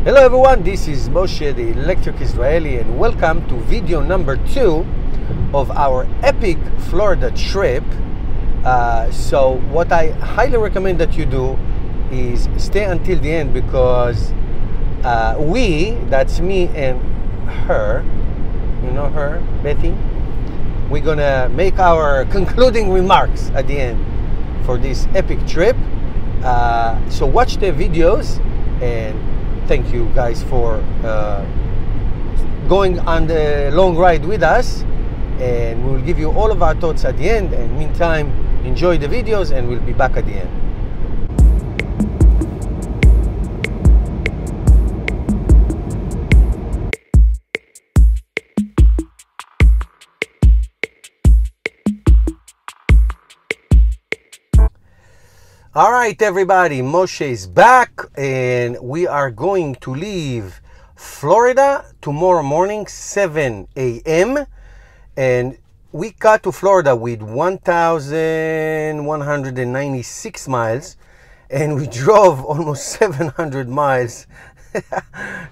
Hello everyone, this is Moshe, the Electric Israeli, and welcome to video number 2 of our epic Florida trip. So what I highly recommend that you do is stay until the end, because that's me and her, you know her, Betty, we're gonna make our concluding remarks at the end for this epic trip. So watch the videos, and thank you guys for going on the long ride with us, and we will give you all of our thoughts at the end. And meantime, enjoy the videos, and we'll be back at the end. All right, everybody, Moshe is back, and we are going to leave Florida tomorrow morning, 7 a.m. And we got to Florida with 1,196 miles, and we drove almost 700 miles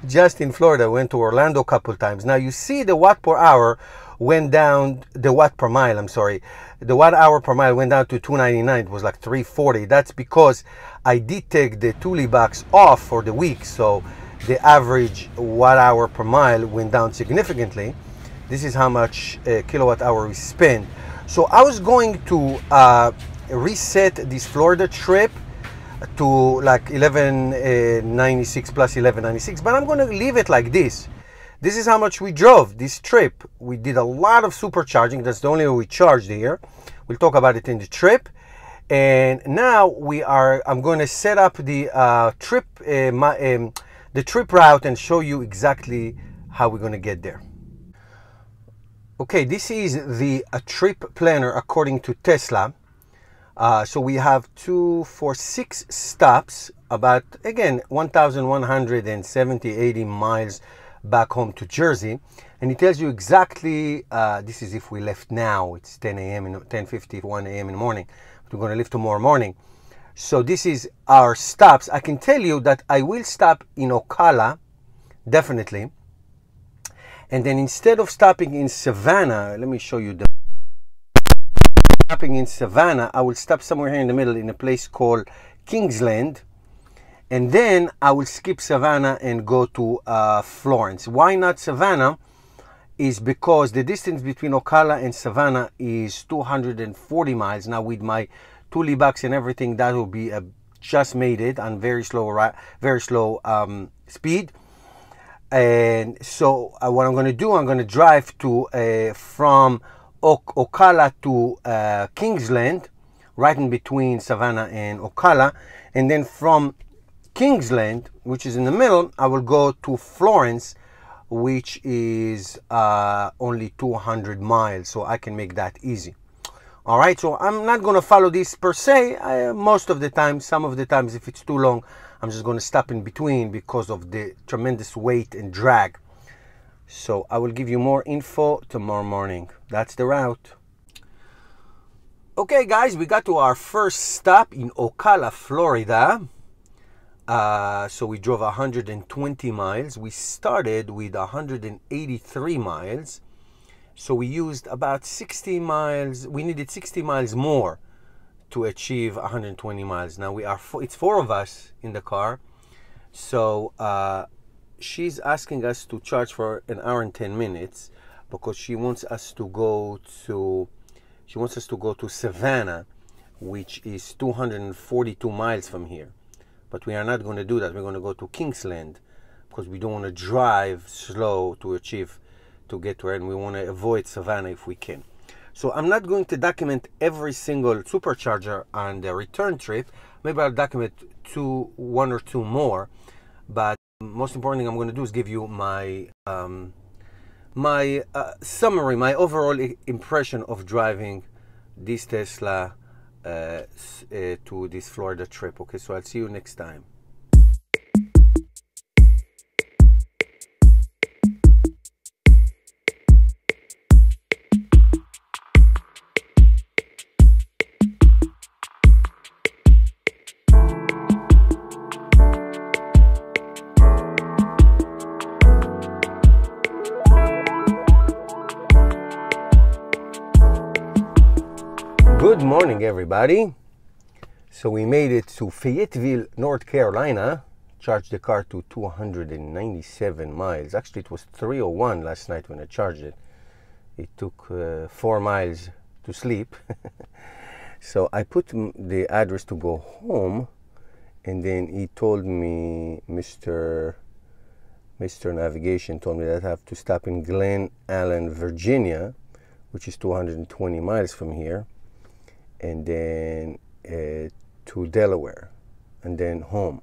just in Florida. Went to Orlando a couple times. Now you see the watt per hour went down, the watt per mile, I'm sorry. The watt hour per mile went down to 299. It was like 340. That's because I did take the Thule box off for the week, so the average watt hour per mile went down significantly. This is how much kilowatt hour we spent. So I was going to reset this Florida trip to like 1196 plus 1196, but I'm going to leave it like this. This is how much we drove this trip. We did a lot of supercharging. That's the only way we charged here. We'll talk about it in the trip. And now I'm going to set up the trip route and show you exactly how we're going to get there. Okay, this is the trip planner according to Tesla. So we have 6 stops, about, again, 1,170-80 miles back home to Jersey, and it tells you exactly, this is if we left now. It's 10 a.m. and 10:51 a.m. in the morning, but we're going to leave tomorrow morning. So this is our stops. I can tell you that I will stop in Ocala, definitely, and then instead of stopping in Savannah, let me show you the stopping in Savannah, I will stop somewhere here in the middle in a place called Kingsland. And then I will skip Savannah and go to Florence. Why not Savannah? Is because the distance between Ocala and Savannah is 240 miles. Now with my Thule box and everything, that will be just made it on very slow speed. And so what I'm going to do, I'm going to drive to from Ocala to Kingsland, right in between Savannah and Ocala, and then from Kingsland, which is in the middle, I will go to Florence, which is only 200 miles, so I can make that easy. All right, so I'm not going to follow this per se. Most of the time, some of the times, if it's too long, I'm just going to stop in between because of the tremendous weight and drag. So I will give you more info tomorrow morning. That's the route. Okay, guys, we got to our first stop in Ocala, Florida. So we drove 120 miles. We started with 183 miles. So we used about 60 miles. We needed 60 miles more to achieve 120 miles. Now it's 4 of us in the car. So she's asking us to charge for an hour and 10 minutes because she wants us to go to Savannah, which is 242 miles from here. But we are not going to do that. We're going to go to Kingsland because we don't want to drive slow to get to her, and we want to avoid Savannah if we can. So I'm not going to document every single supercharger on the return trip. Maybe I'll document 1 or 2 more. But most important thing I'm going to do is give you my summary, my overall impression of driving this Tesla to this Florida trip. Okay, so I'll see you next time. morning, everybody. So we made it to Fayetteville, North Carolina. Charged the car to 297 miles. Actually, it was 301 last night when I charged it. It took 4 miles to sleep. So I put the address to go home, and then he told me, Mr. Navigation told me that I have to stop in Glen Allen, Virginia, which is 220 miles from here, and then to Delaware, and then home.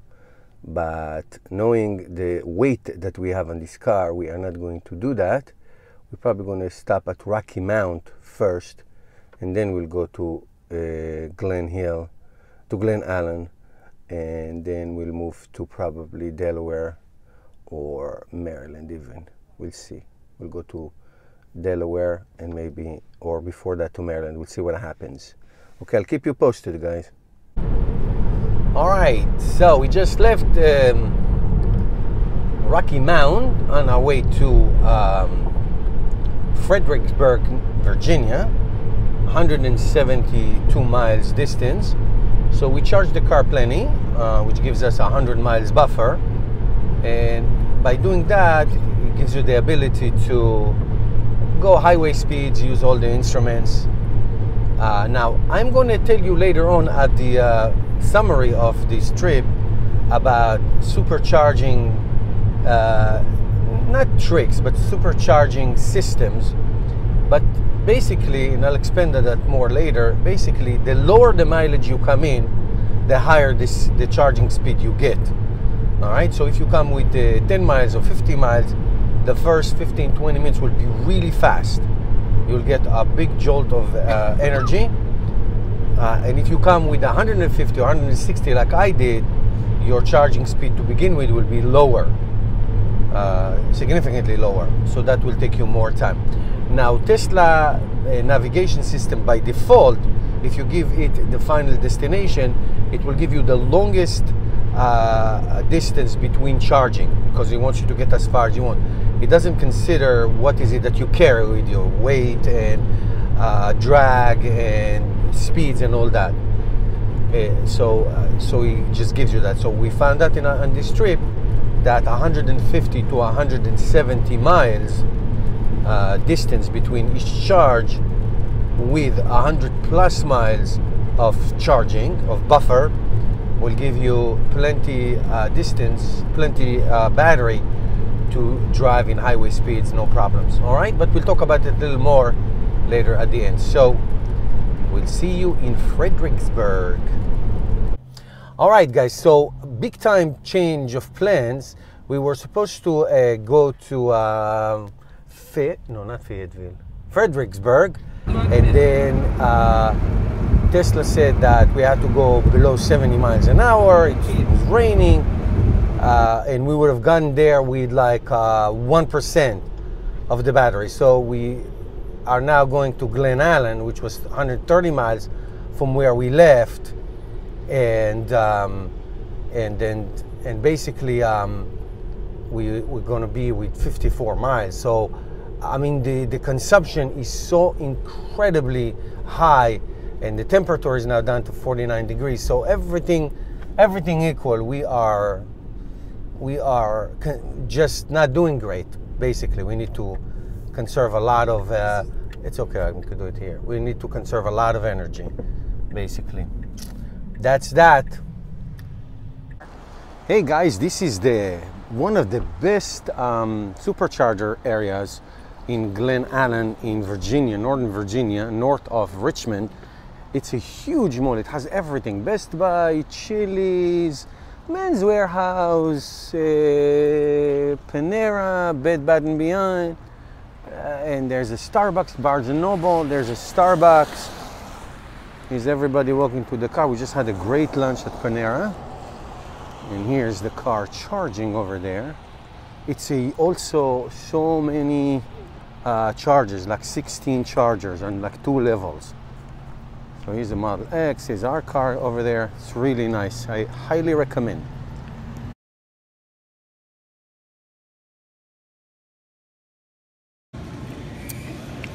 But knowing the weight that we have on this car, we are not going to do that. We're probably going to stop at Rocky Mount first, and then we'll go to Glen Allen, and then we'll move to probably Delaware or Maryland even. We'll see. We'll go to Delaware and maybe, or before that to Maryland. We'll see what happens. Okay, I'll keep you posted, guys. All right, so we just left Rocky Mount on our way to Fredericksburg, Virginia, 172 miles distance. So we charged the car plenty, which gives us 100 miles buffer. And by doing that, it gives you the ability to go highway speeds, use all the instruments. Now, I'm going to tell you later on at the summary of this trip about supercharging, not tricks, but supercharging systems. But basically, and I'll expand on that more later, basically, the lower the mileage you come in, the higher the charging speed you get. All right, so if you come with 10 miles or 50 miles, the first 15-20 minutes will be really fast. You'll get a big jolt of energy. And if you come with 150 or 160 like I did, your charging speed to begin with will be lower, significantly lower. So that will take you more time. Now, Tesla navigation system by default, if you give it the final destination, it will give you the longest distance between charging, because it wants you to get as far as you want. It doesn't consider what is it that you carry with you, weight and drag and speeds and all that. So it just gives you that. So we found out on this trip that 150 to 170 miles distance between each charge, with 100 plus miles of charging, of buffer, will give you plenty distance, plenty battery to drive in highway speeds, no problems. All right, but we'll talk about it a little more later at the end. So we'll see you in Fredericksburg. All right, guys, so big time change of plans. We were supposed to go to Fredericksburg, and then Tesla said that we had to go below 70 miles an hour. It was raining, and we would have gone there with like 1% of the battery. So we are now going to Glen Allen, which was 130 miles from where we left, and basically we're going to be with 54 miles. So I mean, the consumption is so incredibly high, and the temperature is now down to 49 degrees. So everything equal, we are just not doing great. Basically, we need to conserve a lot of. It's okay, I can do it here. We need to conserve a lot of energy. Basically, that's that. Hey guys, this is one of the best supercharger areas in Glen Allen in Virginia, Northern Virginia, north of Richmond. It's a huge mall. It has everything: Best Buy, Chili's, Men's Warehouse, Panera, Bed Bath & Beyond, and there's a Starbucks, Barnes & Noble, there's a Starbucks. Here's everybody walking to the car. We just had a great lunch at Panera. And here's the car charging over there. It's also so many chargers, like 16 chargers on like 2 levels. So here's the Model X, here's our car over there. It's really nice. I highly recommend.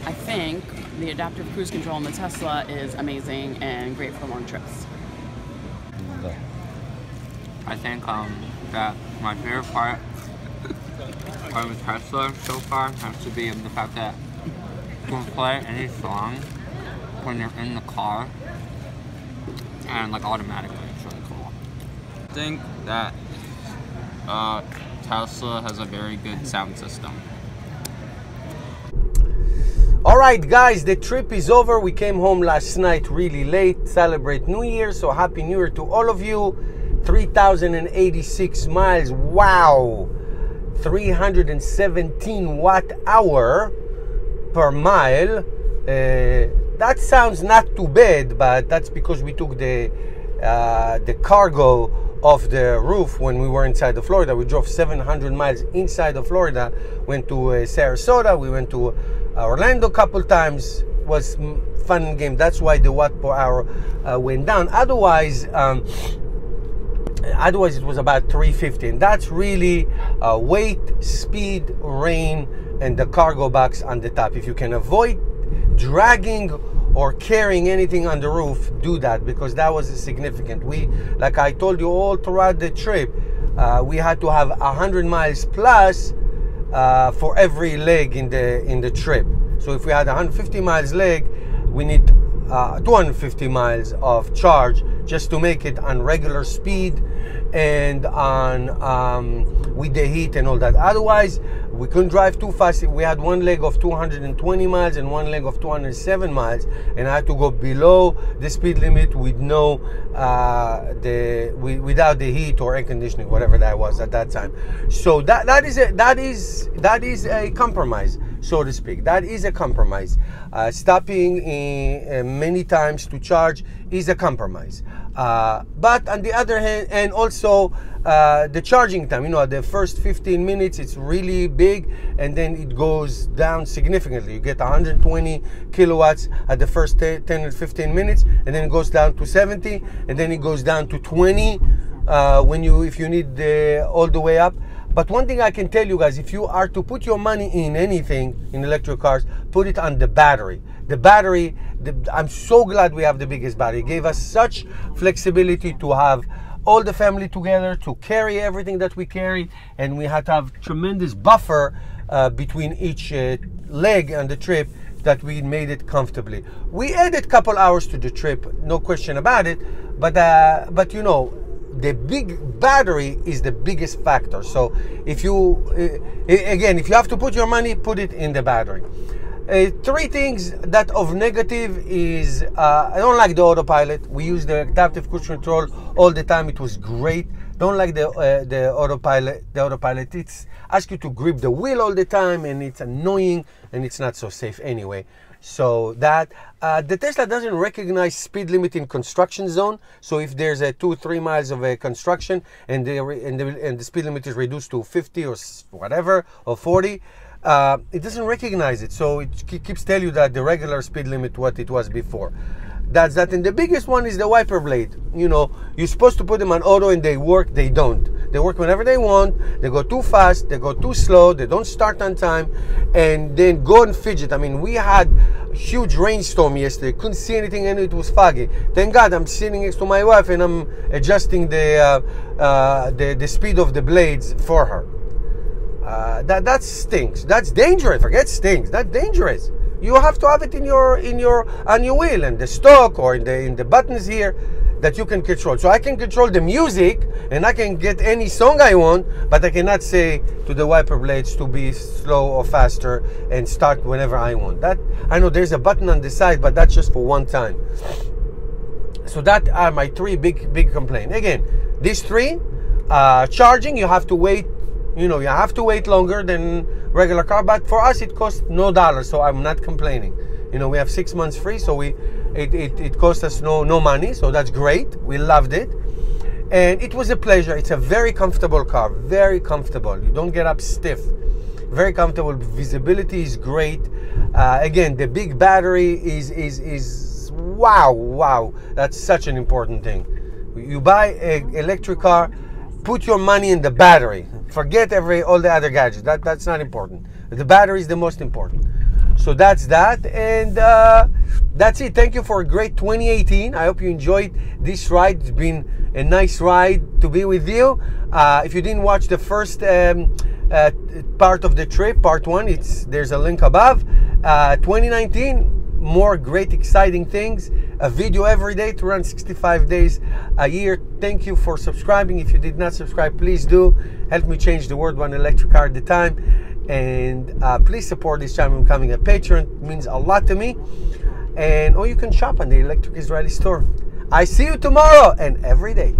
I think The adaptive cruise control in the Tesla is amazing and great for long trips. I think that my favorite part of the Tesla so far has to be the fact that you can play any song when you're in the car and like automatically. It's really cool. I think that Tesla has a very good sound system. All right, guys, the trip is over. We came home last night really late, celebrate New Year. So Happy New Year to all of you. 3,086 miles. Wow. 317 watt-hour per mile. That sounds not too bad, but that's because we took the cargo off the roof when we were inside of Florida. We drove 700 miles inside of Florida, went to Sarasota, we went to Orlando a couple times. Was fun game. That's why the watt per hour went down. Otherwise it was about 350, and that's really weight, speed, rain, and the cargo box on the top. If you can avoid dragging or carrying anything on the roof, do that, because that was significant. We, like I told you all throughout the trip, we had to have 100 miles plus for every leg in the trip. So if we had 150 miles leg, we need 250 miles of charge just to make it on regular speed and on with the heat and all that. Otherwise, we couldn't drive too fast. We had one leg of 220 miles and one leg of 207 miles, and I had to go below the speed limit with no without the heat or air conditioning, whatever that was at that time. So that is a compromise, so to speak. That is a compromise. Stopping many times to charge is a compromise. But on the other hand, and also the charging time, you know, the first 15 minutes it's really big, and then it goes down significantly. You get 120 kilowatts at the first 10 or 15 minutes, and then it goes down to 70, and then it goes down to 20 if you need all the way up. But one thing I can tell you guys, if you are to put your money in anything in electric cars, put it on the battery. The battery, I'm so glad we have the biggest battery. It gave us such flexibility to have all the family together, to carry everything that we carry, and we had to have tremendous buffer between each leg on the trip, that we made it comfortably. We added a couple hours to the trip, no question about it, but you know, the big battery is the biggest factor. So if you if you have to put your money, put it in the battery. Three things that of negative is I don't like the autopilot. We use the adaptive cruise control all the time. It was great. Don't like the autopilot. The autopilot, it's asks you to grip the wheel all the time, and it's annoying, and it's not so safe anyway. So that the Tesla doesn't recognize speed limit in construction zone. So if there's a 2-3 miles of a construction and the speed limit is reduced to 50 or whatever, or 40, it doesn't recognize it. So it keeps telling you that the regular speed limit what it was before. That's that. And the biggest one is the wiper blade. You know, you're supposed to put them on auto and they work. They don't. They work whenever they want. They go too fast. They go too slow. They don't start on time. And then go and fidget. I mean, we had a huge rainstorm yesterday. Couldn't see anything and it was foggy. Thank God I'm sitting next to my wife and I'm adjusting the speed of the blades for her. That stinks. That's dangerous. Forget stinks. That's dangerous. You have to have it on your wheel and the stock or in the buttons here that you can control. So I can control the music and I can get any song I want, but I cannot say to the wiper blades to be slow or faster and start whenever I want. That I know there's a button on the side, but that's just for one time. So that are my three big complaints. Again, these three, charging, you have to wait. You know, you have to wait longer than regular car, but for us it costs no dollars, so I'm not complaining. You know, we have 6 months free, so it cost us no money, so that's great. We loved it, and it was a pleasure. It's a very comfortable car, very comfortable. You don't get up stiff. Very comfortable. Visibility is great. Again, the big battery is wow. That's such an important thing. You buy an electric car, put your money in the battery. Forget all the other gadgets. That's not important. The battery is the most important. So that's that, and that's it. Thank you for a great 2018. I hope you enjoyed this ride. It's been a nice ride to be with you. If you didn't watch the first part of the trip, part 1, there's a link above. 2019, more great exciting things, a video every day to run 65 days a year. Thank you for subscribing. If you did not subscribe, please do. Help me change the world one electric car at a time. And please support this channel by becoming a patron. It means a lot to me. And or you can shop on the Electric Israeli store. I see you tomorrow and every day.